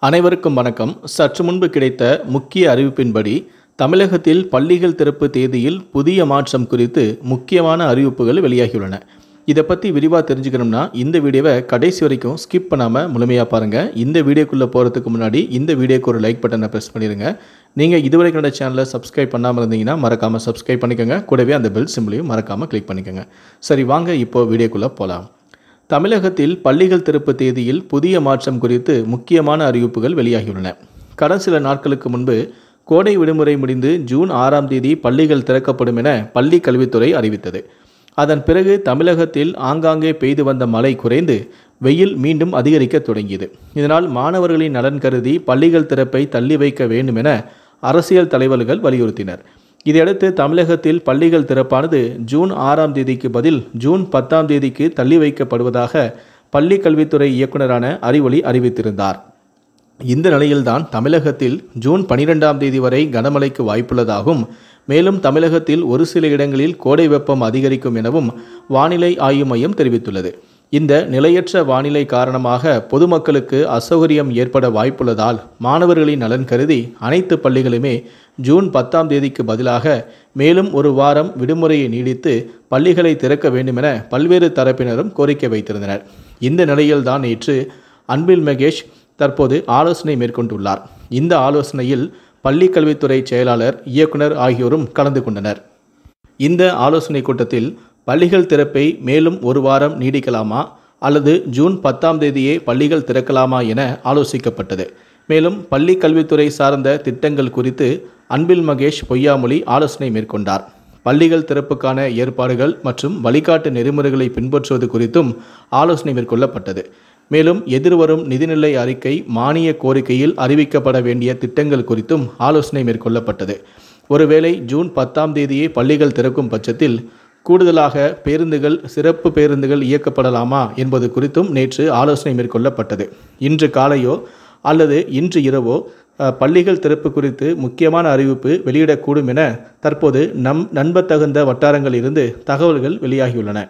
அனைவருக்கும் வணக்கம். சற்று முன்பு கிடைத்த முக்கிய அறிவிப்பின்படி தமிழகத்தில் பள்ளிகள் திறப்பு தேதியில் புதிய மாற்றம் குறித்து முக்கியமான அறிவிப்புகள் வெளியாகியுள்ளன. இதை பற்றி விரிவாக தெரிஞ்சுக்கணும்னா இந்த வீடியோவை கடைசி வரைக்கும் ஸ்கிப் பண்ணாமல் முழுமையாக பாருங்கள். இந்த வீடியோக்குள்ளே போகிறதுக்கு முன்னாடி இந்த வீடியோக்கு ஒரு லைக் பட்டனை ப்ரெஸ் பண்ணிடுங்க. நீங்கள் இதுவரைக்கும் என்னோட சேனலை சப்ஸ்கிரைப் பண்ணாமல் இருந்தீங்கன்னா மறக்காமல் சப்ஸ்கிரைப் பண்ணிக்கோங்க. கூடவே அந்த பெல் சிம்பிளையும் மறக்காமல் கிளிக் பண்ணிக்கோங்க. சரி, வாங்க இப்போது வீடியோக்குள்ளே போகலாம். தமிழகத்தில் பள்ளிகள் திறப்பு தேதியில் புதிய மாற்றம் குறித்து முக்கியமான அறிவிப்புகள் வெளியாகியுள்ளன. கடந்த சில நாட்களுக்கு முன்பு கோடை விடுமுறை முடிந்து ஜூன் 6ஆம் தேதி பள்ளிகள் திறக்கப்படும் என பள்ளி கல்வித்துறை அறிவித்தது. அதன் பிறகு தமிழகத்தில் ஆங்காங்கே பெய்து வந்த மழை குறைந்து வெயில் மீண்டும் அதிகரிக்க தொடங்கியது. இதனால் மாணவர்களின் நலன் கருதி பள்ளிகள் திறப்பை தள்ளி வைக்க வேண்டும் என அரசியல் தலைவர்கள் வலியுறுத்தினர். இதையடுத்து தமிழகத்தில் பள்ளிகள் திறப்பானது ஜூன் 6ஆம் தேதிக்கு பதில் ஜூன் 10ஆம் தேதிக்கு தள்ளி வைக்கப்படுவதாக பள்ளி கல்வித்துறை இயக்குநரான அறிவொளி அறிவித்திருந்தார். இந்த நிலையில்தான் தமிழகத்தில் ஜூன் 12ஆம் தேதி வரை கனமழைக்கு வாய்ப்புள்ளதாகவும், மேலும் தமிழகத்தில் ஒரு சில இடங்களில் கோடை வெப்பம் அதிகரிக்கும் எனவும் வானிலை ஆய்வு மையம் தெரிவித்துள்ளது. இந்த நிலையற்ற வானிலை காரணமாக பொதுமக்களுக்கு அசௌகரியம் ஏற்பட வாய்ப்புள்ளதால் மாணவர்களின் நலன் கருதி அனைத்து பள்ளிகளுமே ஜூன் 10ஆம் தேதிக்கு பதிலாக மேலும் ஒரு வாரம் விடுமுறையை நீடித்து பள்ளிகளை திறக்க வேண்டும் என பல்வேறு தரப்பினரும் கோரிக்கை வைத்திருந்தனர். இந்த நிலையில்தான் நேற்று அன்பில் மகேஷ் தற்போது ஆலோசனை மேற்கொண்டுள்ளார். இந்த ஆலோசனையில் பள்ளி கல்வித்துறை செயலாளர், இயக்குனர் ஆகியோரும் கலந்து கொண்டனர். இந்த ஆலோசனை கூட்டத்தில் பள்ளிகள் திறப்பை மேலும் ஒரு வாரம் நீடிக்கலாமா அல்லது ஜூன் 10ஆம் தேதியே பள்ளிகள் திறக்கலாமா என ஆலோசிக்கப்பட்டது. மேலும் பள்ளி கல்வித்துறை சார்ந்த திட்டங்கள் குறித்து அன்பில் மகேஷ் பொய்யாமொழி ஆலோசனை மேற்கொண்டார். பள்ளிகள் திறப்புக்கான ஏற்பாடுகள் மற்றும் வழிகாட்டு நெறிமுறைகளை பின்பற்றுவது குறித்தும் ஆலோசனை மேற்கொள்ளப்பட்டது. மேலும் எதிர்வரும் நிதிநிலை அறிக்கை மானிய கோரிக்கையில் அறிவிக்கப்பட வேண்டிய திட்டங்கள் குறித்தும் ஆலோசனை மேற்கொள்ளப்பட்டது. ஒருவேளை ஜூன் 10ஆம் தேதியே பள்ளிகள் திறக்கும் பட்சத்தில் கூடுதலாக பேருந்துகள், சிறப்பு பேருந்துகள் இயக்கப்படலாமா என்பது குறித்தும் நேற்று ஆலோசனை மேற்கொள்ளப்பட்டது. இன்று காலையோ அல்லது இன்று இரவோ பள்ளிகள் திறப்பு குறித்து முக்கியமான அறிவிப்பு வெளியிடக்கூடும் என தற்போது நம்பத்தகுந்த வட்டாரங்களிலிருந்து தகவல்கள் வெளியாகியுள்ளன.